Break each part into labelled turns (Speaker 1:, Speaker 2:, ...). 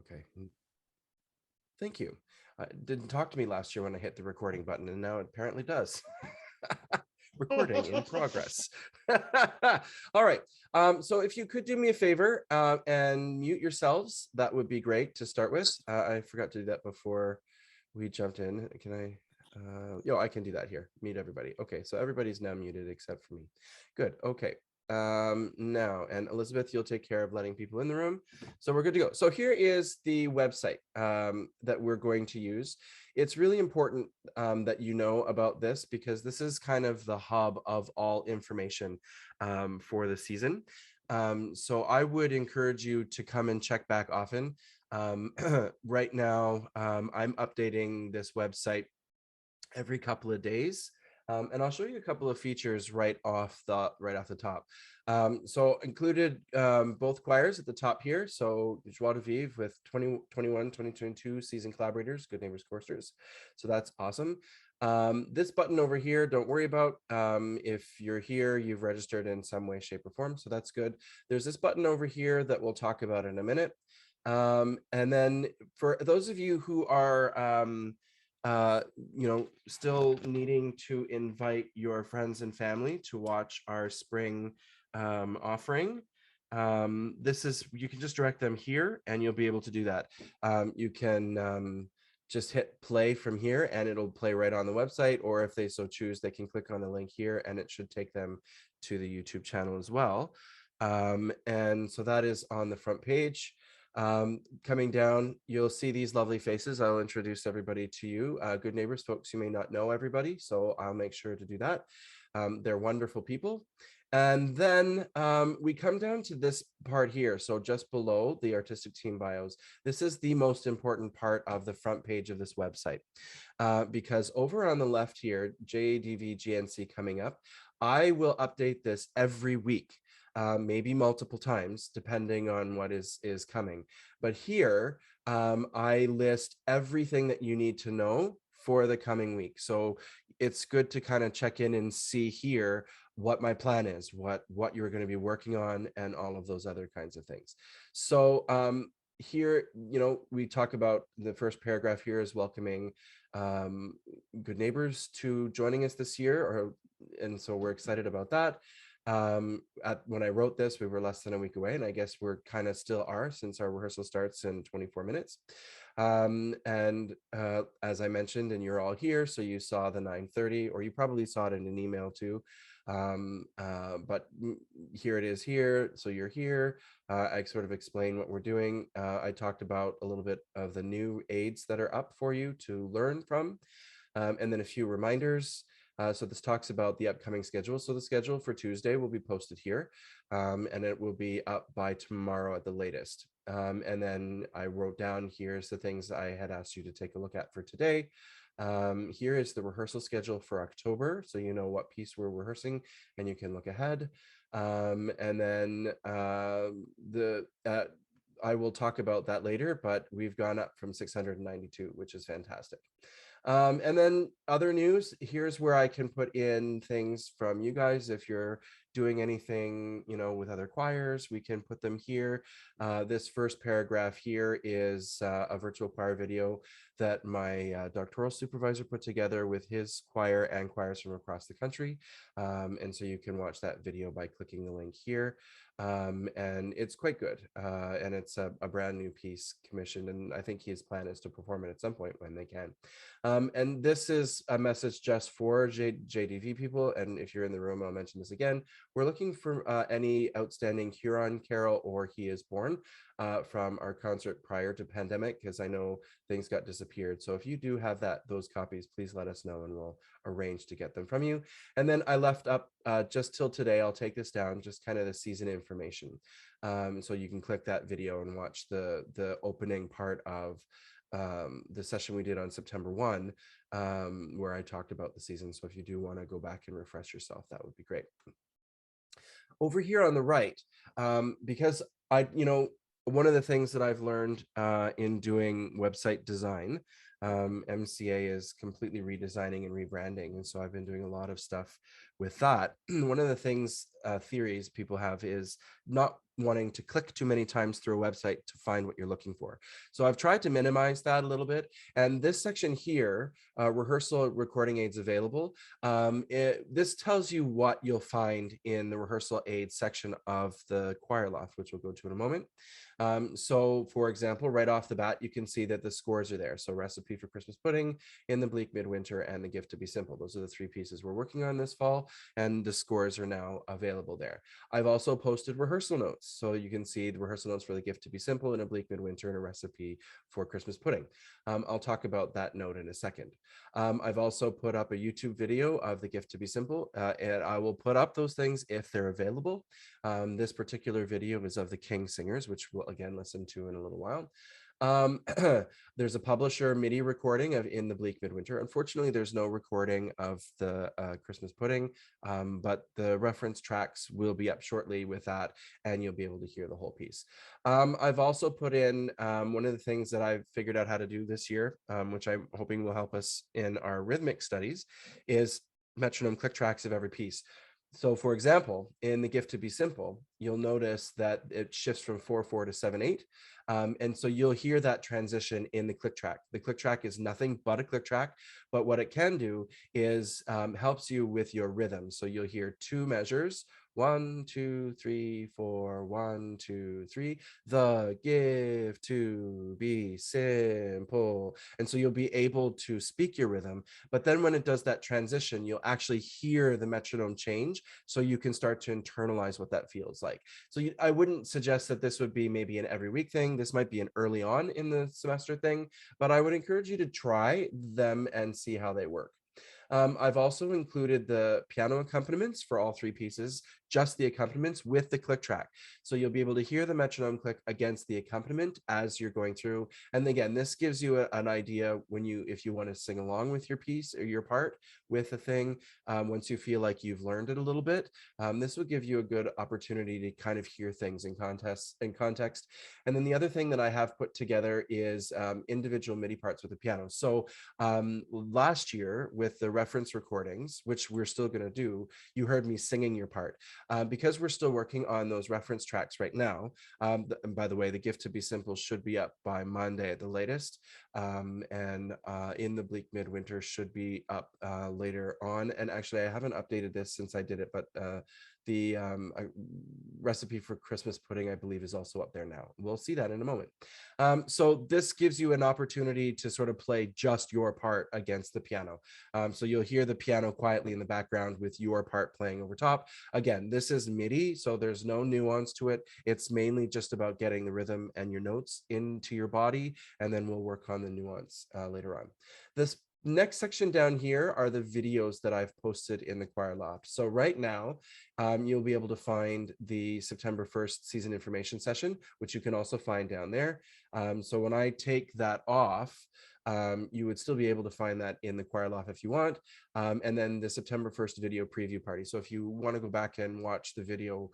Speaker 1: Okay. Thank you. Didn't talk to me last year when I hit the recording button, and now it apparently does. Recording in progress. All right. So if you could do me a favor and mute yourselves, that would be great to start with. I forgot to do that before we jumped in. Can I? I can do that here. Mute everybody. Okay, so everybody's now muted except for me. Good. Okay. Now, and Elizabeth, you'll take care of letting people in the room. So we're good to go. So here is the website that we're going to use. It's really important that you know about this because this is kind of the hub of all information for the season. So I would encourage you to come and check back often. Right now, I'm updating this website every couple of days. And I'll show you a couple of features right off the top. So included both choirs at the top here. So Joie de Vivre with 2021, 2022 season collaborators, Good Neighbors Choristers. So that's awesome. This button over here, don't worry about. If you're here, you've registered in some way, shape, or form. So that's good. There's this button over here that we'll talk about in a minute. And then for those of you who are still needing to invite your friends and family to watch our spring offering. This is, you can just direct them here and you'll be able to do that. You can just hit play from here and it'll play right on the website, or if they so choose, they can click on the link here and it should take them to the YouTube channel as well. And so that is on the front page. Coming down, you'll see these lovely faces. I'll introduce everybody to you. Good Neighbors folks, you may not know everybody, so I'll make sure to do that. They're wonderful people. And then we come down to this part here. So just below the artistic team bios, this is the most important part of the front page of this website. Because over on the left here, JADV GNC coming up, I will update this every week. Maybe multiple times, depending on what is coming. But here, I list everything that you need to know for the coming week. So it's good to kind of check in and see here what my plan is, what you're going to be working on, and all of those other kinds of things. So here, we talk about the first paragraph here is welcoming Good Neighbors to joining us this year, and so we're excited about that. When I wrote this, we were less than a week away, and I guess we're kind of still are, since our rehearsal starts in 24 minutes. As I mentioned, and you're all here, so you saw the 9:30, or you probably saw it in an email too. But here it is here, so you're here. I sort of explain what we're doing. I talked about a little bit of the new aids that are up for you to learn from, and then a few reminders. So this talks about the upcoming schedule. So the schedule for Tuesday will be posted here, and it will be up by tomorrow at the latest. And then I wrote down, here's the things I had asked you to take a look at for today. Here is the rehearsal schedule for October, so you know what piece we're rehearsing and you can look ahead. And then I will talk about that later, but we've gone up from 692, which is fantastic. And then other news, here's where I can put in things from you guys. If you're doing anything, with other choirs, we can put them here. This first paragraph here is a virtual choir video that my doctoral supervisor put together with his choir and choirs from across the country. And so you can watch that video by clicking the link here. And it's quite good. And it's a brand new piece commissioned, and I think his plan is to perform it at some point when they can. And this is a message just for JDV people. And if you're in the room, I'll mention this again. We're looking for any outstanding Huron carol or He Is Born from our concert prior to pandemic, because I know things got disappeared. So if you do have those copies, please let us know and we'll arrange to get them from you. And then I left up just till today, I'll take this down, just kind of the season information. So you can click that video and watch the opening part of the session we did on September 1, where I talked about the season. So if you do want to go back and refresh yourself, that would be great. Over here on the right, because one of the things that I've learned in doing website design, MCA is completely redesigning and rebranding. And so I've been doing a lot of stuff with that, one of the things, theories people have is not wanting to click too many times through a website to find what you're looking for. So I've tried to minimize that a little bit. And this section here, rehearsal recording aids available, this tells you what you'll find in the rehearsal aids section of the Choir Loft, which we'll go to in a moment. So for example, right off the bat, you can see that the scores are there. So Recipe for Christmas Pudding, In the Bleak Midwinter, and The Gift to Be Simple. Those are the three pieces we're working on this fall, and the scores are now available there. I've also posted rehearsal notes. So you can see the rehearsal notes for The Gift to Be Simple, In a Bleak Midwinter, and A Recipe for Christmas Pudding. I'll talk about that note in a second. I've also put up a YouTube video of The Gift to Be Simple, and I will put up those things if they're available. This particular video is of the King Singers, which we'll again listen to in a little while. There's a publisher MIDI recording of In the Bleak Midwinter. Unfortunately, there's no recording of the Christmas Pudding, but the reference tracks will be up shortly with that, and you'll be able to hear the whole piece. I've also put in one of the things that I've figured out how to do this year, which I'm hoping will help us in our rhythmic studies, is metronome click tracks of every piece. So for example, in The Gift to Be Simple, you'll notice that it shifts from 4/4 to 7/8. And so you'll hear that transition in the click track. The click track is nothing but a click track, but what it can do is helps you with your rhythm. So you'll hear two measures, 1, 2, 3, 4, 1, 2, 3, the gift to be simple. And so you'll be able to speak your rhythm, but then when it does that transition, you'll actually hear the metronome change, so you can start to internalize what that feels like. So I wouldn't suggest that this would be maybe an every week thing. This might be an early on in the semester thing, but I would encourage you to try them and see how they work. I've also included the piano accompaniments for all three pieces, just the accompaniments with the click track. So you'll be able to hear the metronome click against the accompaniment as you're going through. And again, this gives you an idea when if you want to sing along with your piece or your part with a thing, once you feel like you've learned it a little bit, this will give you a good opportunity to kind of hear things in context. And then the other thing that I have put together is individual MIDI parts with the piano. So last year with the reference recordings, which we're still going to do, you heard me singing your part. Because we're still working on those reference tracks right now. And by the way, The Gift to Be Simple should be up by Monday at the latest. And In the Bleak Midwinter should be up later on. And actually, I haven't updated this since I did it, but the Recipe for Christmas Pudding, I believe, is also up there now. We'll see that in a moment. So this gives you an opportunity to sort of play just your part against the piano. So you'll hear the piano quietly in the background with your part playing over top. Again, this is MIDI, so there's no nuance to it. It's mainly just about getting the rhythm and your notes into your body, and then we'll work on the nuance later on. This next section down here are the videos that I've posted in the Choir Loft. So right now, you'll be able to find the September 1st season information session, which you can also find down there. So when I take that off, you would still be able to find that in the Choir Loft if you want. And then the September 1st video preview party. So if you want to go back and watch the video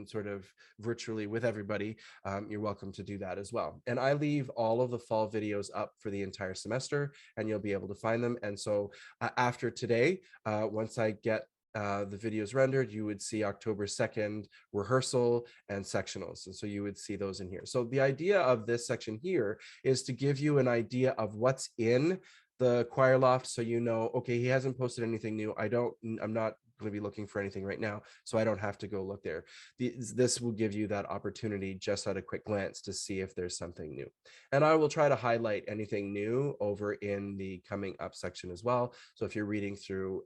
Speaker 1: sort of virtually with everybody, you're welcome to do that as well. And I leave all of the fall videos up for the entire semester, and you'll be able to find them. And so after today, once I get the videos rendered, you would see October 2nd rehearsal and sectionals. And so you would see those in here. So the idea of this section here is to give you an idea of what's in the Choir Loft, so you know, okay, he hasn't posted anything new. I'm not going to be looking for anything right now, so I don't have to go look there. This will give you that opportunity just at a quick glance to see if there's something new. And I will try to highlight anything new over in the coming up section as well. So if you're reading through,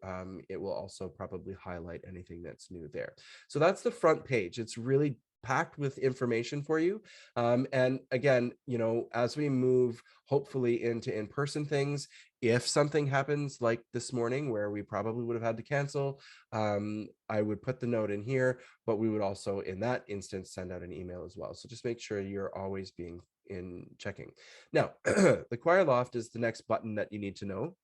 Speaker 1: it will also probably highlight anything that's new there. So that's the front page. It's really packed with information for you. And again, you know, as we move hopefully into in-person things, if something happens like this morning where we probably would have had to cancel, I would put the note in here, but we would also in that instance send out an email as well. So just make sure you're always being in checking. Now, the Choir Loft is the next button that you need to know.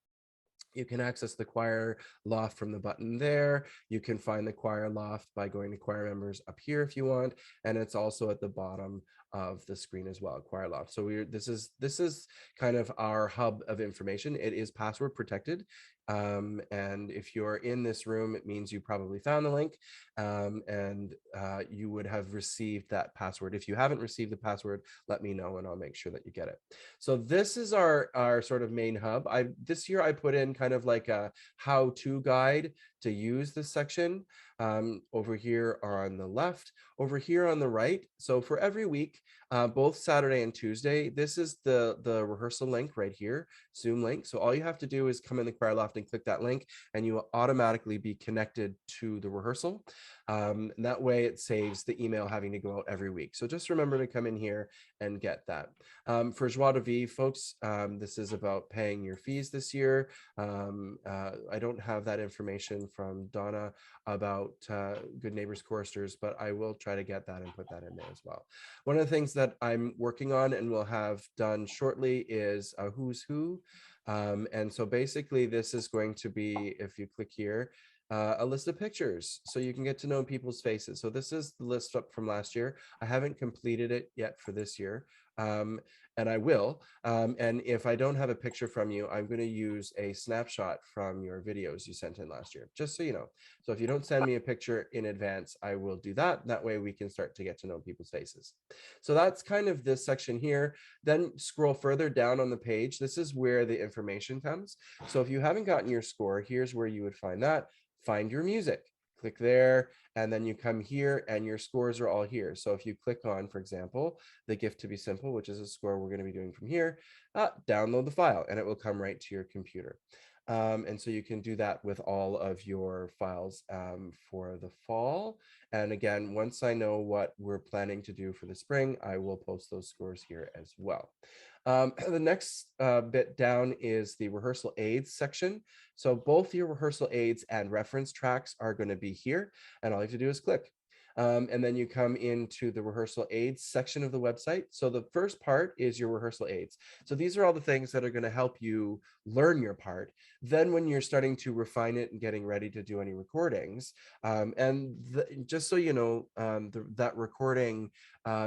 Speaker 1: You can access the Choir Loft from the button there. You can find the Choir Loft by going to choir members up here if you want, and it's also at the bottom of the screen as well, Choir Loft. So this is kind of our hub of information. It is password protected. And if you're in this room, it means you probably found the link, and you would have received that password. If you haven't received the password, let me know and I'll make sure that you get it. So this is our sort of main hub. This year I put in kind of like a how-to guide to use this section, over here on the left, over here on the right. So for every week, both Saturday and Tuesday, this is the rehearsal link right here, Zoom link. So all you have to do is come in the Choir Loft and click that link, and you will automatically be connected to the rehearsal. And that way it saves the email having to go out every week. So just remember to come in here and get that. For Joie de Vivre, folks, this is about paying your fees this year. I don't have that information from Donna about Good Neighbors Choristers, but I will try to get that and put that in there as well. One of the things that I'm working on and will have done shortly is a who's who. And so basically this is going to be, if you click here, a list of pictures so you can get to know people's faces. So this is the list up from last year. I haven't completed it yet for this year. And I will. And if I don't have a picture from you, I'm going to use a snapshot from your videos you sent in last year, just so you know. So if you don't send me a picture in advance, I will do that. That way we can start to get to know people's faces. So that's kind of this section here. Then scroll further down on the page. This is where the information comes. So if you haven't gotten your score, here's where you would find that. Find your music. Click there, and then you come here and your scores are all here. So if you click on, for example, The Gift to Be Simple, which is a score we're going to be doing from here, download the file and it will come right to your computer. And so you can do that with all of your files for the fall. And again, once I know what we're planning to do for the spring, I will post those scores here as well. The next bit down is the rehearsal aids section. So both your rehearsal aids and reference tracks are going to be here, and all you have to do is click. And then you come into the rehearsal aids section of the website. So the first part is your rehearsal aids. So these are all the things that are going to help you learn your part. Then when you're starting to refine it and getting ready to do any recordings, just so you know, that recording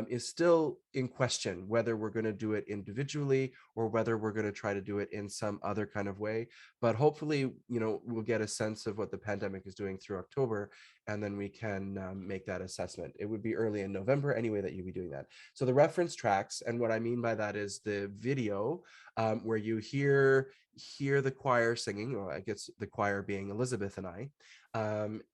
Speaker 1: is still in question, whether we're going to do it individually or whether we're going to try to do it in some other kind of way. But hopefully, we'll get a sense of what the pandemic is doing through October, and then we can make that assessment. It would be early in November anyway that you'd be doing that. So the reference tracks, and what I mean by that is the video where you hear the choir singing, or I guess the choir being Elizabeth and I,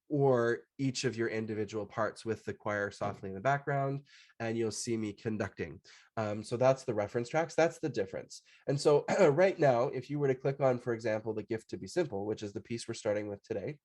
Speaker 1: or each of your individual parts with the choir softly in the background, and you'll see me conducting. So that's the reference tracks. That's the difference. And so right now, if you were to click on, for example, The Gift to Be Simple, which is the piece we're starting with today,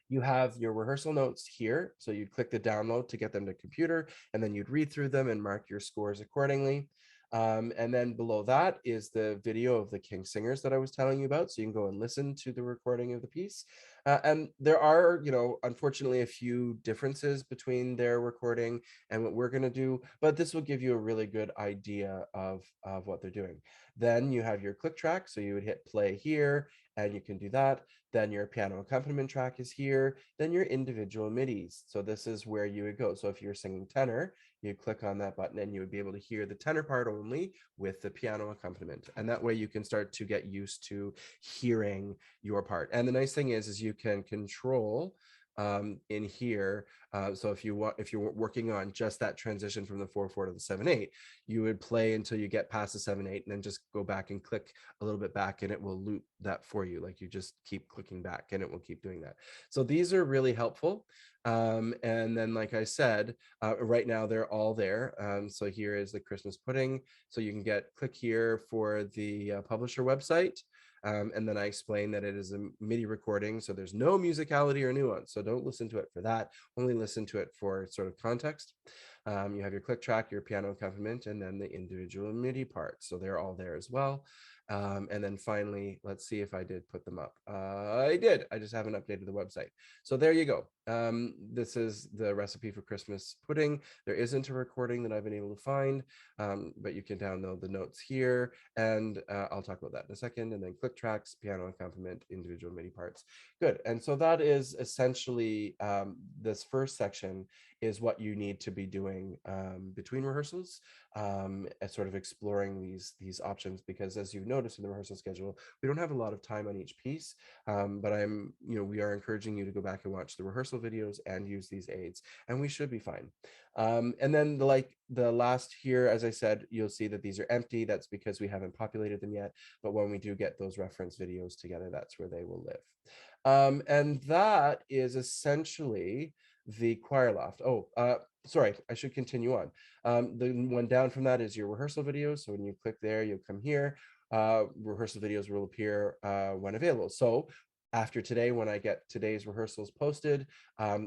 Speaker 1: you have your rehearsal notes here. So you'd click the download to get them to computer, and then you'd read through them and mark your scores accordingly. And then below that is the video of the King Singers that I was telling you about. So you can go and listen to the recording of the piece. And there are, unfortunately, a few differences between their recording and what we're going to do, but this will give you a really good idea of what they're doing. Then you have your click track. So you would hit play here and you can do that. Then your piano accompaniment track is here. Then your individual MIDIs. So this is where you would go. So if you're singing tenor, you click on that button and you would be able to hear the tenor part only with the piano accompaniment. And that way you can start to get used to hearing your part. And the nice thing is you can control in here. So if you're working on just that transition from the 4/4 to the 7/8, you would play until you get past the 7/8 and then just go back and click a little bit back and it will loop that for you. Like you just keep clicking back and it will keep doing that. So these are really helpful. And then, like I said, right now they're all there. So here is the Christmas pudding. So you can click here for the publisher website. And then I explain that it is a MIDI recording, so there's no musicality or nuance. So don't listen to it for that. Only listen to it for sort of context. You have your click track, your piano accompaniment, and then the individual MIDI parts. So they're all there as well. And then finally, let's see if I did put them up. I did. I just haven't updated the website. So there you go. This is the recipe for Christmas pudding. There isn't a recording that I've been able to find, but you can download the notes here, and I'll talk about that in a second. And then click tracks, piano accompaniment, individual MIDI parts. Good. And so that is essentially this first section is what you need to be doing between rehearsals, sort of exploring these options, because as you've noticed in the rehearsal schedule, we don't have a lot of time on each piece, but we are encouraging you to go back and watch the rehearsal videos and use these aids, and we should be fine. And then the last here, as I said, you'll see that these are empty. That's because we haven't populated them yet, but when we do get those reference videos together, that's where they will live. And that is essentially the choir loft. Oh, sorry, I should continue on. The one down from that is your rehearsal videos. So when you click there, you'll come here. Rehearsal videos will appear when available. So after today, when I get today's rehearsals posted,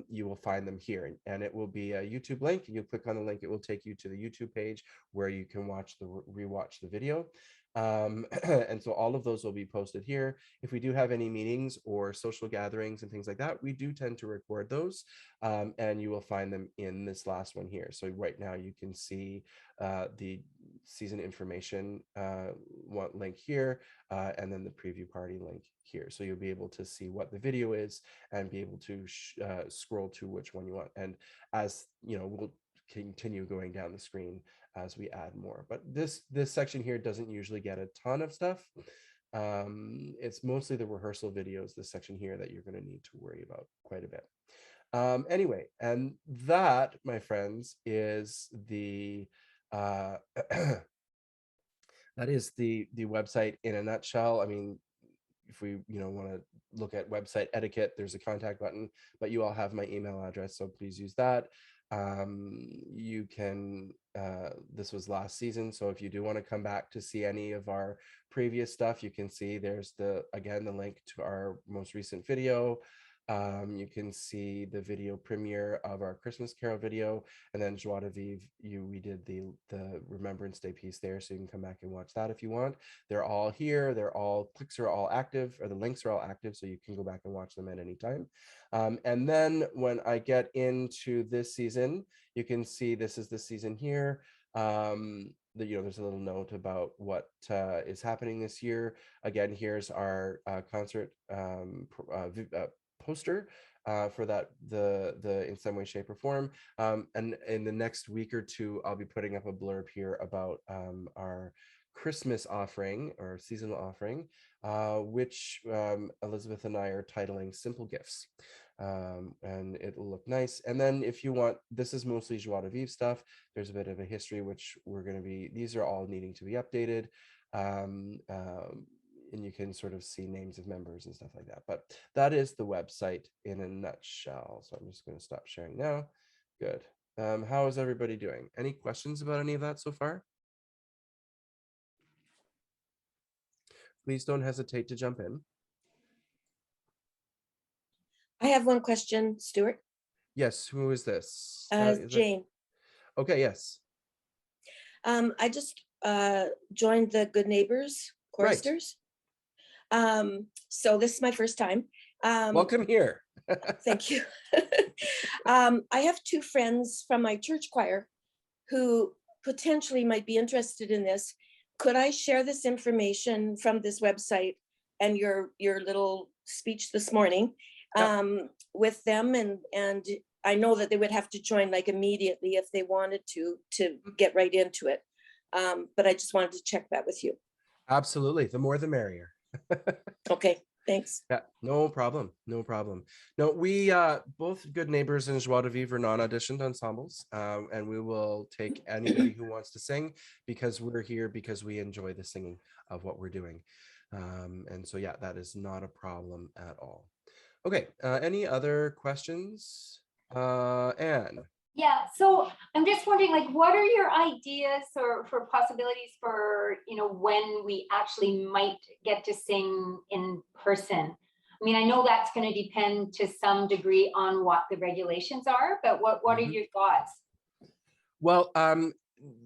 Speaker 1: you will find them here, and it will be a YouTube link, and you click on the link, it will take you to the YouTube page where you can rewatch the video. And so all of those will be posted here. If we do have any meetings or social gatherings and things like that, we do tend to record those, and you will find them in this last one here. So right now you can see the season information link here, and then the preview party link here. So you'll be able to see what the video is and be able to scroll to which one you want. And as you know, we'll continue going down the screen as we add more. But this section here doesn't usually get a ton of stuff. It's mostly the rehearsal videos, this section here, that you're going to need to worry about quite a bit. Anyway, and that, my friends, is the that is the website in a nutshell. I mean, if we want to look at website etiquette, there's a contact button, but you all have my email address, so please use that. You can this was last season, so if you do want to come back to see any of our previous stuff, you can see there's again the link to our most recent video. You can see the video premiere of our Christmas Carol video, and then Joie de Vivre, we did the Remembrance Day piece there, so you can come back and watch that if you want. They're all here. Clicks are all active, or the links are all active, so you can go back and watch them at any time. And then when I get into this season, you can see this is the season here. There's a little note about what is happening this year. Again, here's our concert poster for that, the In Some Way, Shape, or Form. And in the next week or two, I'll be putting up a blurb here about our Christmas offering, or seasonal offering, which Elizabeth and I are titling Simple Gifts. And it'll look nice. And then if you want, this is mostly Joie de Vivre stuff. There's a bit of a history, which these are all needing to be updated. And you can sort of see names of members and stuff like that. But that is the website in a nutshell. So I'm just going to stop sharing now. Good. How is everybody doing? Any questions about any of that so far? Please don't hesitate to jump in.
Speaker 2: I have one question, Stuart.
Speaker 1: Yes, who is this?
Speaker 2: Jane.
Speaker 1: Okay, yes.
Speaker 2: I just joined the Good Neighbors choristers. Right. So this is my first time.
Speaker 1: Welcome here.
Speaker 2: Thank you. I have two friends from my church choir who potentially might be interested in this. Could I share this information from this website and your little speech this morning with them? And I know that they would have to join like immediately if they wanted to get right into it. But I just wanted to check that with you.
Speaker 1: Absolutely. The more the merrier.
Speaker 2: Okay. Thanks.
Speaker 1: Yeah, no problem. No problem. No, we both Good Neighbors and Joie de Vivre are non-auditioned ensembles, and we will take anybody who wants to sing, because we're here because we enjoy the singing of what we're doing. And so, yeah, that is not a problem at all. Okay, any other questions? Anne?
Speaker 3: Yeah, so I'm just wondering, like, what are your ideas or for possibilities for, when we actually might get to sing in person? I mean, I know that's going to depend to some degree on what the regulations are, but what are your thoughts?
Speaker 1: Well,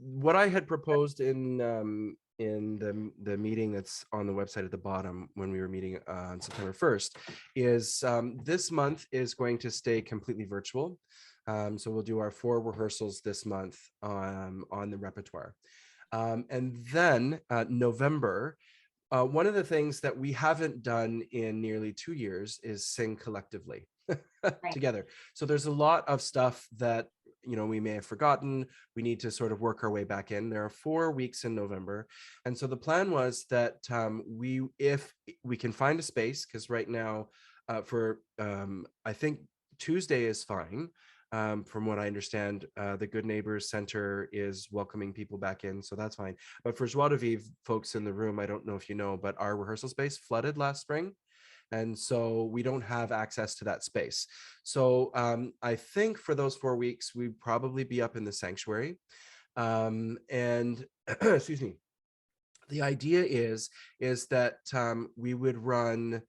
Speaker 1: what I had proposed in in the meeting that's on the website at the bottom when we were meeting on September 1st is this month is going to stay completely virtual. So we'll do our 4 rehearsals this month on the repertoire. And then November, one of the things that we haven't done in nearly 2 years is sing collectively
Speaker 3: Right.
Speaker 1: together. So there's a lot of stuff that we may have forgotten. We need to sort of work our way back in. There are 4 weeks in November, and so the plan was that if we can find a space, because right now, I think Tuesday is fine. From what I understand, the Good Neighbors Center is welcoming people back in, so that's fine. But for Joie de Vivre folks in the room, I don't know if you know, but our rehearsal space flooded last spring. And so we don't have access to that space. So I think for those 4 weeks, we'd probably be up in the sanctuary. And excuse me, the idea is that we would run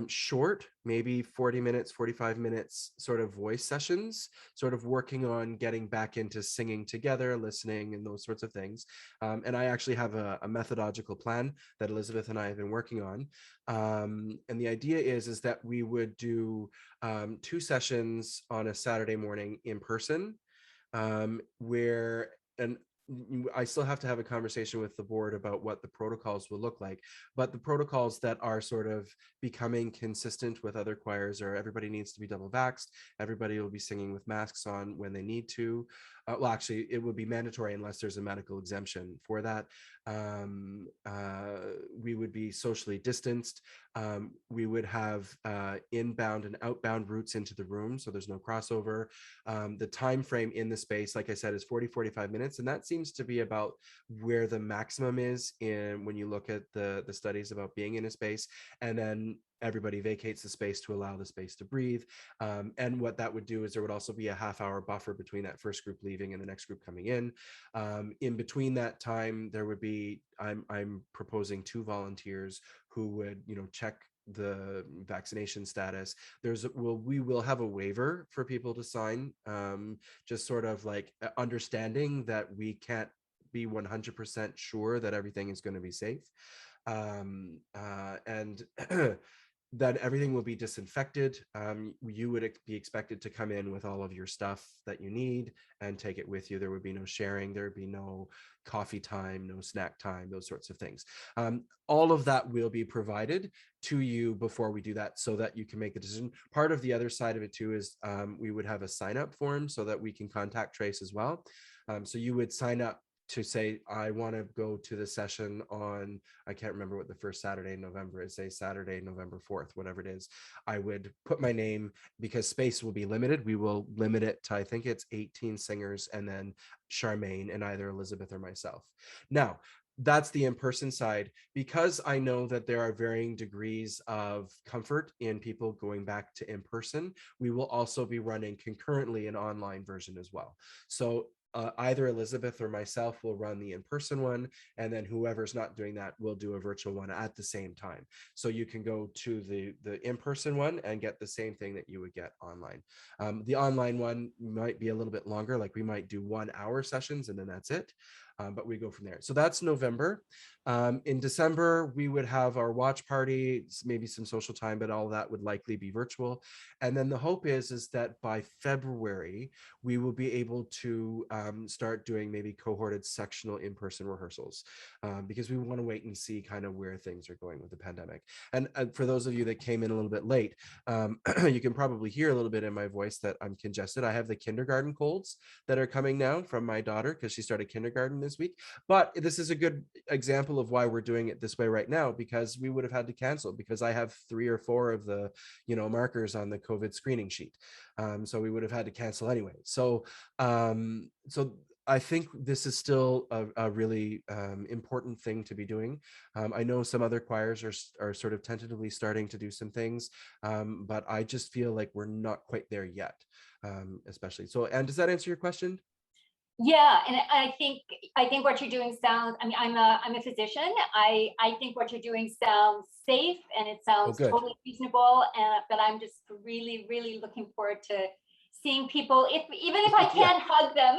Speaker 1: short, maybe 40 minutes, 45 minutes sort of voice sessions, sort of working on getting back into singing together, listening, and those sorts of things. And I actually have a methodological plan that Elizabeth and I have been working on. And the idea is that we would do 2 sessions on a Saturday morning in person, where, and I still have to have a conversation with the board about what the protocols will look like, but the protocols that are sort of becoming consistent with other choirs are everybody needs to be double vaxxed. Everybody will be singing with masks on when they need to. Well, actually, it would be mandatory unless there's a medical exemption for that. We would be socially distanced. We would have inbound and outbound routes into the room, so there's no crossover. The time frame in the space, like I said, is 40-45 minutes, and that seems to be about where the maximum is in when you look at the studies about being in a space. And then everybody vacates the space to allow the space to breathe. And what that would do is there would also be a half-hour buffer between that first group leaving and the next group coming in. In between that time, there would be, I'm proposing 2 volunteers who would, check the vaccination status. We will have a waiver for people to sign, just sort of like understanding that we can't be 100% sure that everything is going to be safe. And that everything will be disinfected. You would be expected to come in with all of your stuff that you need and take it with you. There would be no sharing. There would be no coffee time, no snack time, those sorts of things. All of that will be provided to you before we do that so that you can make the decision. Part of the other side of it too is we would have a sign-up form so that we can contact trace as well. So you would sign up to say, I want to go to the session on, I can't remember what the first Saturday in November is, say Saturday, November 4th, whatever it is. I would put my name, because space will be limited. We will limit it to, I think it's 18 singers, and then Charmaine and either Elizabeth or myself. Now, that's the in-person side. Because I know that there are varying degrees of comfort in people going back to in-person, we will also be running concurrently an online version as well. So either Elizabeth or myself will run the in-person one, and then whoever's not doing that will do a virtual one at the same time. So you can go to the in-person one and get the same thing that you would get online. The online one might be a little bit longer, like we might do 1-hour sessions and then that's it. But we go from there. So that's November. In December, we would have our watch party, maybe some social time, but all that would likely be virtual. And then the hope is that by February, we will be able to start doing maybe cohorted sectional in-person rehearsals, because we want to wait and see kind of where things are going with the pandemic. And for those of you that came in a little bit late, you can probably hear a little bit in my voice that I'm congested. I have the kindergarten colds that are coming now from my daughter because she started kindergarten this week. But this is a good example of why we're doing it this way right now, because we would have had to cancel because I have 3 or 4 of the markers on the COVID screening sheet. So we would have had to cancel anyway. So I think this is still a really important thing to be doing. I know some other choirs are sort of tentatively starting to do some things, but I just feel like we're not quite there yet, especially. So, and does that answer your question?
Speaker 3: Yeah, and I think what you're doing sounds, I mean, I'm a physician. I think what you're doing sounds safe and it sounds
Speaker 1: good.
Speaker 3: totally reasonable. But I'm just really, really looking forward to seeing people, even if I can't hug them.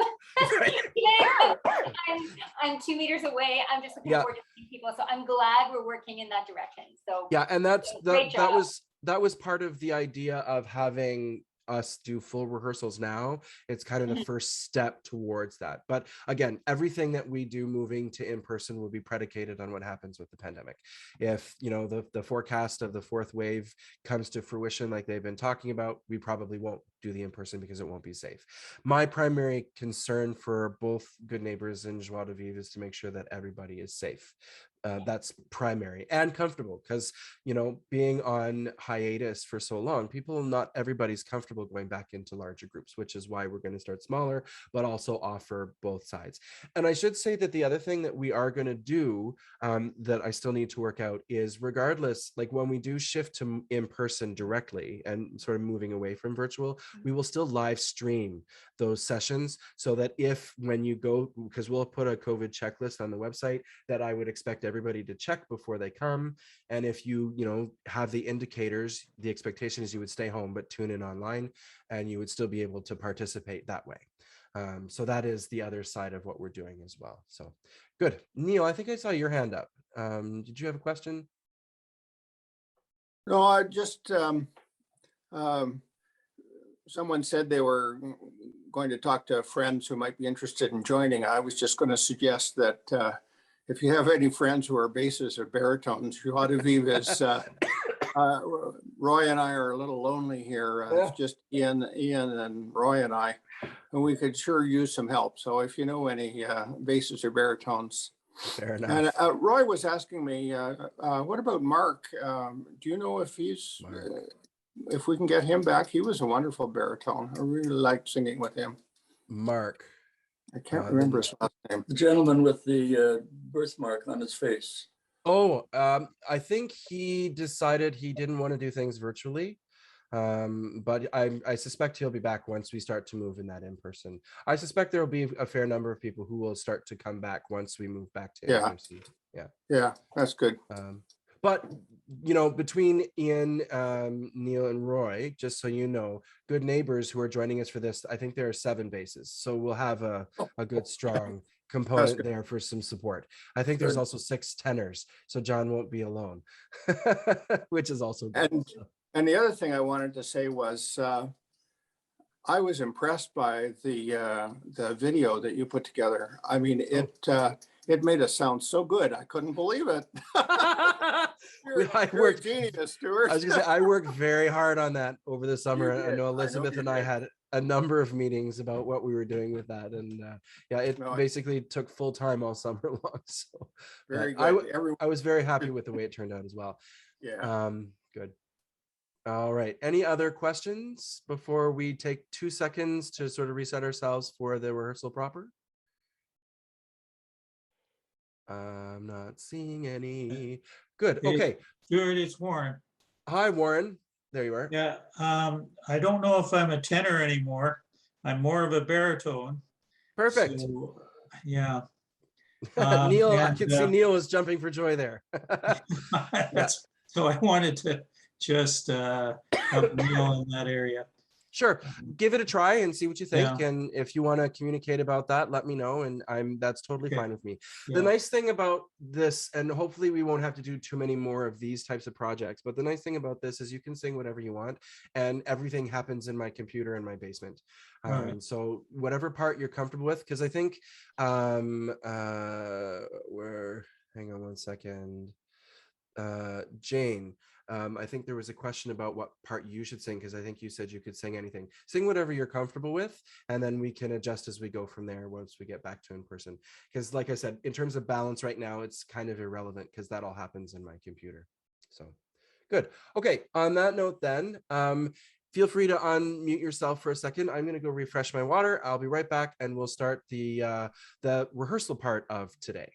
Speaker 3: I'm 2 meters away. I'm just looking forward to seeing people. So I'm glad we're working in that direction. So
Speaker 1: yeah, and
Speaker 3: great job.
Speaker 1: that was part of the idea of having us do full rehearsals now. It's kind of the first step towards that. But again, everything that we do moving to in-person will be predicated on what happens with the pandemic. If, you know, the forecast of the fourth wave comes to fruition like they've been talking about, we probably won't do the in-person because it won't be safe. My primary concern for both Good Neighbors and Joie de Vivre is to make sure that everybody is safe. That's primary and comfortable, because, you know, being on hiatus for so long, not everybody's comfortable going back into larger groups, which is why we're going to start smaller, but also offer both sides. And I should say that the other thing that we are going to do that I still need to work out is, regardless, like when we do shift to in person directly and sort of moving away from virtual, we will still live stream those sessions, so that when you go, because we'll put a COVID checklist on the website that I would expect everybody to check before they come. And if you have the indicators, the expectation is you would stay home but tune in online, and you would still be able to participate that way. So that is the other side of what we're doing as well. So good. Neil, I think I saw your hand up. Did you have a question?
Speaker 4: No, I just someone said they were going to talk to friends who might be interested in joining. I was just going to suggest that if you have any friends who are basses or baritones, Joie de Vivre is, Roy and I are a little lonely here. It's just Ian and Roy and I, and we could sure use some help. So if you know any basses or baritones.
Speaker 1: Fair enough.
Speaker 4: And Roy was asking me, what about Mark? Do you know if he's... if we can get him back? He was a wonderful baritone. I really liked singing with him.
Speaker 1: Mark.
Speaker 4: I can't remember his last name.
Speaker 5: The gentleman with the birthmark on his face.
Speaker 1: Oh, I think he decided he didn't want to do things virtually. But I suspect he'll be back once we start to move in that in person. I suspect there will be a fair number of people who will start to come back once we move back to in person.
Speaker 4: Yeah, that's good.
Speaker 1: But between Ian, Neil, and Roy, just so you know, Good Neighbors who are joining us for this, I think there are 7 basses, so we'll have a good strong component there for some support. I think there's also 6 tenors, so John won't be alone, which is also good.
Speaker 4: And the other thing I wanted to say was I was impressed by the video that you put together. I mean, it made us sound so good. I couldn't believe it. You're a genius, Stuart.
Speaker 1: I was gonna say, I worked very hard on that over the summer. I know Elizabeth and I had a number of meetings about what we were doing with that. And it basically took full time all summer long. So
Speaker 4: very good.
Speaker 1: I was very happy with the way it turned out as well.
Speaker 4: Yeah.
Speaker 1: Good. All right. Any other questions before we take 2 seconds to sort of reset ourselves for the rehearsal proper? I'm not seeing any. Good. Okay.
Speaker 6: Stuart, it's Warren.
Speaker 1: Hi, Warren. There you are.
Speaker 6: Yeah. I don't know if I'm a tenor anymore. I'm more of a baritone.
Speaker 1: Perfect.
Speaker 6: So, yeah.
Speaker 1: Neil, I can see Neil is jumping for joy there.
Speaker 6: So I wanted to just help Neil in that area.
Speaker 1: Sure, give it a try and see what you think. Yeah. And if you want to communicate about that, let me know. And that's totally fine with me. Yeah. The nice thing about this, and hopefully we won't have to do too many more of these types of projects, but the nice thing about this is you can sing whatever you want, and everything happens in my computer in my basement. So whatever part you're comfortable with, because I think hang on one second. Jane, I think there was a question about what part you should sing, because I think you said you could sing anything. Sing whatever you're comfortable with, and then we can adjust as we go from there once we get back to in person. Because like I said, in terms of balance right now, it's kind of irrelevant because that all happens in my computer. So good. Okay, on that note then, feel free to unmute yourself for a second. I'm going to go refresh my water. I'll be right back, and we'll start the rehearsal part of today.